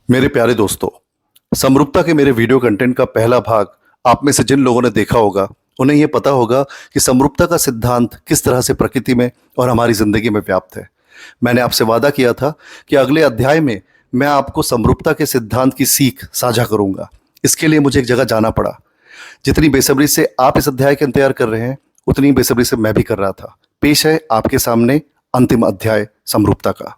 मेरे प्यारे दोस्तों, समरूपता के मेरे वीडियो कंटेंट का पहला भाग आप में से जिन लोगों ने देखा होगा उन्हें यह पता होगा कि समरूपता का सिद्धांत किस तरह से प्रकृति में और हमारी जिंदगी में व्याप्त है। मैंने आपसे वादा किया था कि अगले अध्याय में मैं आपको समरूपता के सिद्धांत की सीख साझा करूंगा। इसके लिए मुझे एक जगह जाना पड़ा। जितनी बेसब्री से आप इस अध्याय का इंतजार कर रहे हैं उतनी बेसब्री से मैं भी कर रहा था। पेश है आपके सामने अंतिम अध्याय समरूपता का।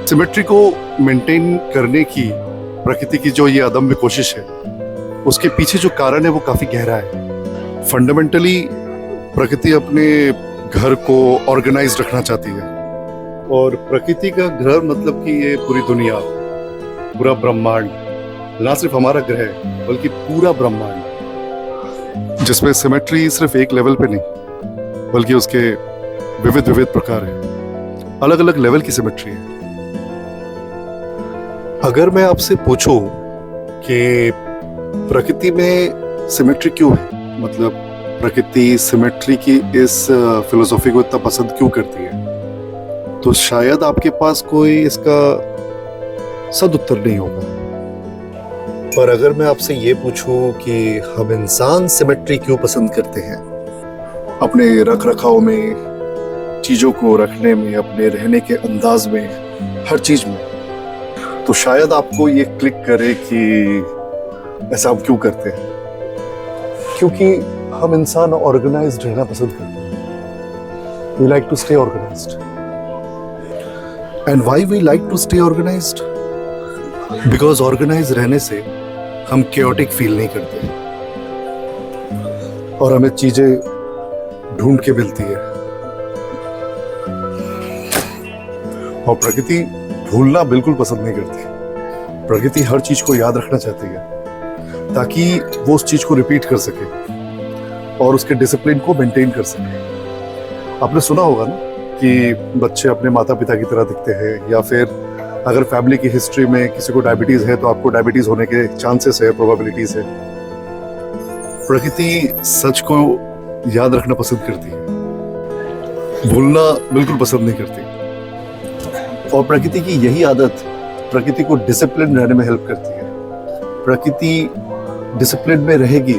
सिमेट्री को मेंटेन करने की प्रकृति की जो ये अदम्य कोशिश है उसके पीछे जो कारण है वो काफी गहरा है। फंडामेंटली प्रकृति अपने घर को ऑर्गेनाइज रखना चाहती है और प्रकृति का घर मतलब कि ये पूरी दुनिया, पूरा ब्रह्मांड, ना सिर्फ हमारा ग्रह बल्कि पूरा ब्रह्मांड, जिसमें सिमेट्री सिर्फ एक लेवल पे नहीं बल्कि उसके विविध विविध प्रकार है। अलग अलग लेवल की सिमेट्री है। अगर मैं आपसे पूछूं कि प्रकृति में सिमेट्री क्यों है, मतलब प्रकृति सिमेट्री की इस फिलोसॉफी को इतना पसंद क्यों करती है, तो शायद आपके पास कोई इसका सद उत्तर नहीं होगा। पर अगर मैं आपसे ये पूछूं कि हम इंसान सिमेट्री क्यों पसंद करते हैं, अपने रख रखाव में, चीजों को रखने में, अपने रहने के अंदाज में, हर चीज में, तो शायद आपको ये क्लिक करे कि ऐसा हम क्यों करते हैं। क्योंकि हम इंसान ऑर्गेनाइज्ड रहना पसंद करते हैं। We like to stay organised. And why we like to stay organised? Because organise रहने से हम केओटिक फील नहीं करते और हमें चीजें ढूंढ के मिलती है। और प्रकृति भूलना बिल्कुल पसंद नहीं करती। प्रकृति हर चीज को याद रखना चाहती है ताकि वो उस चीज को रिपीट कर सके और उसके डिसिप्लिन को मेंटेन कर सके। आपने सुना होगा ना कि बच्चे अपने माता पिता की तरह दिखते हैं, या फिर अगर फैमिली की हिस्ट्री में किसी को डायबिटीज है तो आपको डायबिटीज होने के चांसेस है, प्रोबेबिलिटीज है। प्रकृति सच को याद रखना पसंद करती है, भूलना बिल्कुल पसंद नहीं करती। और प्रकृति की यही आदत प्रकृति को डिसिप्लिन रहने में हेल्प करती है। प्रकृति डिसिप्लिन में रहेगी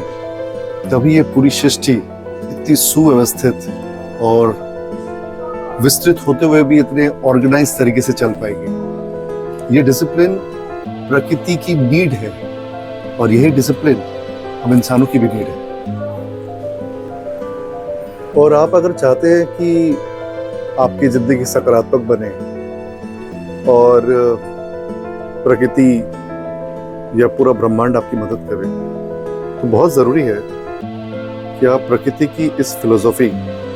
तभी ये पूरी सृष्टि इतनी सुव्यवस्थित और विस्तृत होते हुए भी इतने ऑर्गेनाइज तरीके से चल पाएगी। ये डिसिप्लिन प्रकृति की नीड है और यही डिसिप्लिन हम इंसानों की भी नीड है। और आप अगर चाहते हैं कि आपकी जिंदगी सकारात्मक बने और प्रकृति या पूरा ब्रह्मांड आपकी मदद करे, तो बहुत ज़रूरी है कि आप प्रकृति की इस फिलोसॉफी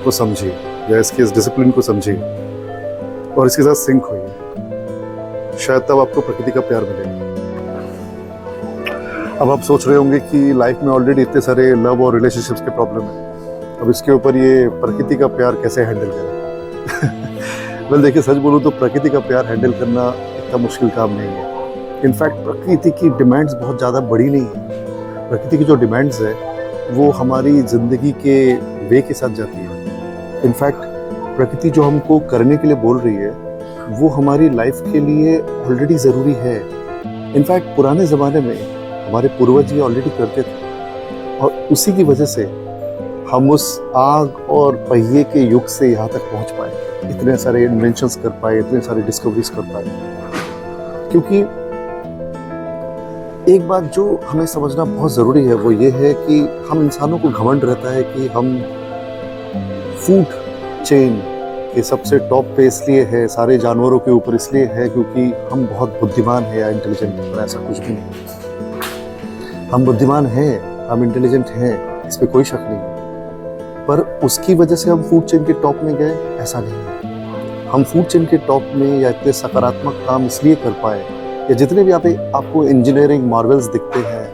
को समझिए या इसके इस डिसिप्लिन को समझिए और इसके साथ सिंक होइए। शायद तब आपको प्रकृति का प्यार मिलेगा। अब आप सोच रहे होंगे कि लाइफ में ऑलरेडी इतने सारे लव और रिलेशनशिप्स के प्रॉब्लम है, अब इसके ऊपर ये प्रकृति का प्यार कैसे हैंडल करें। वेल देखिए, सच बोलूँ तो प्रकृति का प्यार हैंडल करना इतना मुश्किल काम नहीं है। इनफैक्ट प्रकृति की डिमांड्स बहुत ज़्यादा बड़ी नहीं है। प्रकृति की जो डिमांड्स है वो हमारी ज़िंदगी के वे के साथ जाती है। इनफैक्ट प्रकृति जो हमको करने के लिए बोल रही है वो हमारी लाइफ के लिए ऑलरेडी ज़रूरी है। इनफैक्ट पुराने ज़माने में हमारे पूर्वज ये ऑलरेडी करते थे और उसी की वजह से हम उस आग और पहिए के युग से यहाँ तक पहुँच पाए, इतने सारे इन्वेंशंस कर पाए, इतने सारे डिस्कवरीज कर पाए। क्योंकि एक बात जो हमें समझना बहुत ज़रूरी है वो ये है कि हम इंसानों को घमंड रहता है कि हम फूड चेन के सबसे टॉप पे इसलिए है, सारे जानवरों के ऊपर इसलिए है क्योंकि हम बहुत बुद्धिमान है या इंटेलिजेंट है। पर ऐसा कुछ भी नहीं। हम बुद्धिमान हैं, हम इंटेलिजेंट हैं, इस पर कोई शक नहीं है। पर उसकी वजह से हम फूड चेन के टॉप में गए, ऐसा नहीं है। हम फूड चेन के टॉप में या इतने सकारात्मक काम इसलिए कर पाए, या जितने भी आपको इंजीनियरिंग मार्वल्स दिखते हैं,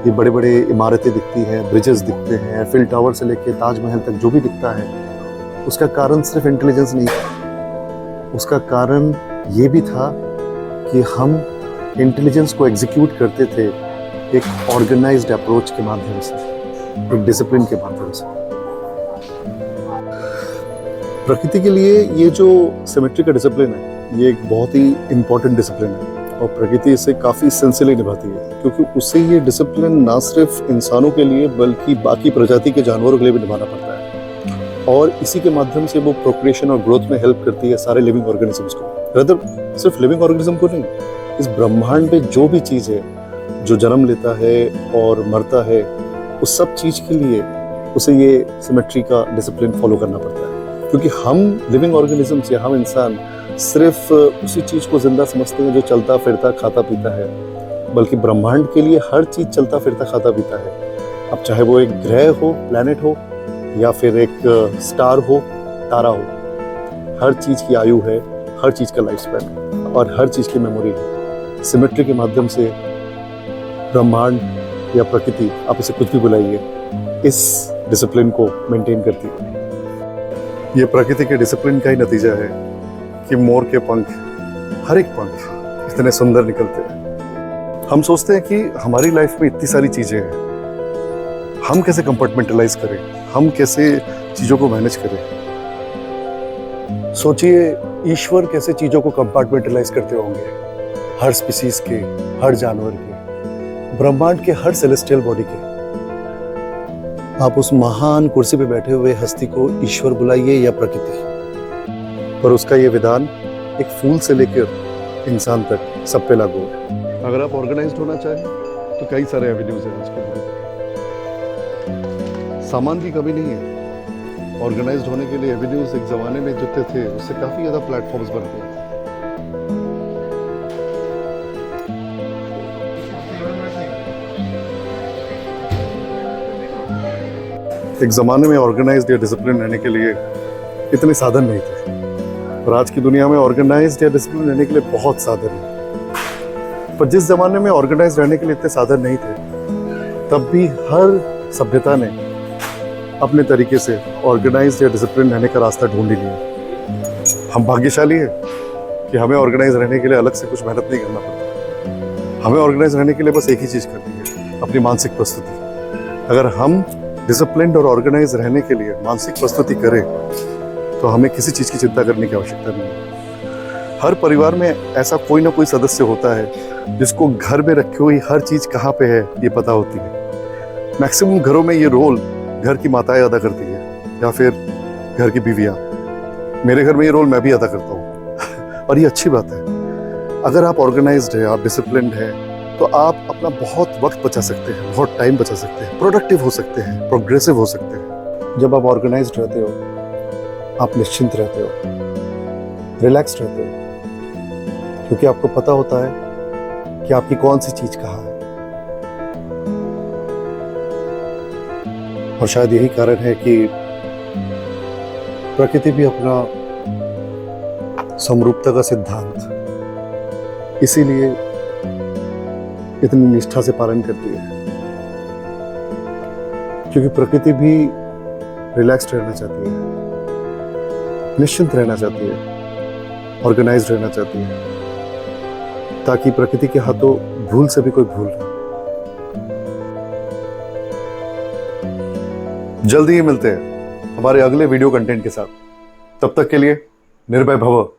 ये बड़े बड़े इमारतें दिखती हैं, ब्रिजेस दिखते हैं, एफिल टावर से लेके ताजमहल तक जो भी दिखता है, उसका कारण सिर्फ इंटेलिजेंस नहीं था। उसका कारण ये भी था कि हम इंटेलिजेंस को एग्जीक्यूट करते थे एक ऑर्गेनाइज्ड अप्रोच के माध्यम से, एक डिसिप्लिन के माध्यम से। प्रकृति के लिए ये जो सिमेट्री का डिसिप्लिन है, ये एक बहुत ही इम्पोर्टेंट डिसिप्लिन है और प्रकृति इसे काफ़ी सिंसियरली निभाती है, क्योंकि उससे ये डिसिप्लिन ना सिर्फ इंसानों के लिए बल्कि बाकी प्रजाति के जानवरों के लिए भी निभाना पड़ता है और इसी के माध्यम से वो प्रोक्रिएशन और ग्रोथ में हेल्प करती है सारे लिविंग ऑर्गेनिजम्स को। रदर सिर्फ लिविंग ऑर्गेनिज्म को नहीं, इस ब्रह्मांड में जो भी चीज़ है जो जन्म लेता है और मरता है, उस सब चीज़ के लिए उसे ये सिमेट्री का डिसिप्लिन फॉलो करना पड़ता है, क्योंकि हम लिविंग ऑर्गेनिजम्स या हम इंसान सिर्फ उसी चीज़ को जिंदा समझते हैं जो चलता फिरता खाता पीता है, बल्कि ब्रह्मांड के लिए हर चीज़ चलता फिरता खाता पीता है। अब चाहे वो एक ग्रह हो, प्लैनेट हो, या फिर एक स्टार हो, तारा हो, हर चीज़ की आयु है, हर चीज़ का लाइफ स्पैन है और हर चीज़ की मेमोरी है। सिमेट्री के माध्यम से ब्रह्मांड या प्रकृति, आप इसे कुछ भी बुलाइए, इस डिसिप्लिन को मेंटेन करती है। ये प्रकृति के डिसिप्लिन का ही नतीजा है कि मोर के पंख, हर एक पंख इतने सुंदर निकलते हैं। हम सोचते हैं कि हमारी लाइफ में इतनी सारी चीज़ें हैं, हम कैसे कंपार्टमेंटलाइज करें, हम कैसे चीज़ों को मैनेज करें। सोचिए ईश्वर कैसे चीज़ों को कंपार्टमेंटलाइज करते होंगे, हर स्पीसीज के, हर जानवर के, ब्रह्मांड के हर सेलेस्टियल बॉडी के। आप उस महान कुर्सी पे बैठे हुए हस्ती को ईश्वर बुलाइए या प्रकृति, पर उसका ये विधान एक फूल से लेकर इंसान तक सब पे लागू है। अगर आप ऑर्गेनाइज्ड होना चाहें तो कई सारे एवेन्यूज हैं आज के दौर में। सामान की कमी नहीं है, ऑर्गेनाइज्ड होने के लिए एवेन्यूज एक जमाने में जो थे उससे काफी ज्यादा प्लेटफॉर्म्स बन गए। एक ज़माने में ऑर्गेनाइज्ड या डिसिप्लिन रहने के लिए इतने साधन नहीं थे, और आज की दुनिया में ऑर्गेनाइज्ड या डिसिप्लिन रहने के लिए बहुत साधन है। पर जिस ज़माने में ऑर्गेनाइज्ड रहने के लिए इतने साधन नहीं थे, तब भी हर सभ्यता ने अपने तरीके से ऑर्गेनाइज्ड या डिसिप्लिन रहने का रास्ता ढूंढ ही लिया। हम भाग्यशाली हैं कि हमें ऑर्गेनाइज रहने के लिए अलग से कुछ मेहनत नहीं करना पड़ता। हमें ऑर्गेनाइज रहने के लिए बस एक ही चीज़ करनी है, अपनी मानसिक प्रस्तुति। अगर हम डिसिप्लिन्ड और ऑर्गेनाइज रहने के लिए मानसिक प्रस्तुति करें तो हमें किसी चीज़ की चिंता करने की आवश्यकता नहीं है। हर परिवार में ऐसा कोई ना कोई सदस्य होता है जिसको घर में रखी हुई हर चीज़ कहाँ पे है ये पता होती है। मैक्सिमम घरों में ये रोल घर की माताएं अदा करती है या फिर घर की बीवियाँ। मेरे घर में ये रोल मैं भी अदा करता हूँ और ये अच्छी बात है। अगर आप ऑर्गेनाइज्ड है, आप डिसिप्लिन्ड है, तो आप अपना बहुत वक्त बचा सकते हैं, बहुत टाइम बचा सकते हैं, प्रोडक्टिव हो सकते हैं, प्रोग्रेसिव हो सकते हैं। जब आप ऑर्गेनाइज्ड रहते हो, आप निश्चिंत रहते हो, रिलैक्स्ड रहते हो, क्योंकि आपको पता होता है कि आपकी कौन सी चीज़ कहाँ है। और शायद यही कारण है कि प्रकृति भी अपना समरूपता का सिद्धांत इसीलिए इतनी निष्ठा से पालन करती है, क्योंकि प्रकृति भी रिलैक्स्ड रहना चाहती है, निश्चिंत रहना चाहती है, ऑर्गेनाइज्ड रहना चाहती है, ताकि प्रकृति के हाथों भूल से भी कोई भूल ना। जल्दी ही मिलते हैं हमारे अगले वीडियो कंटेंट के साथ। तब तक के लिए निर्भय भव।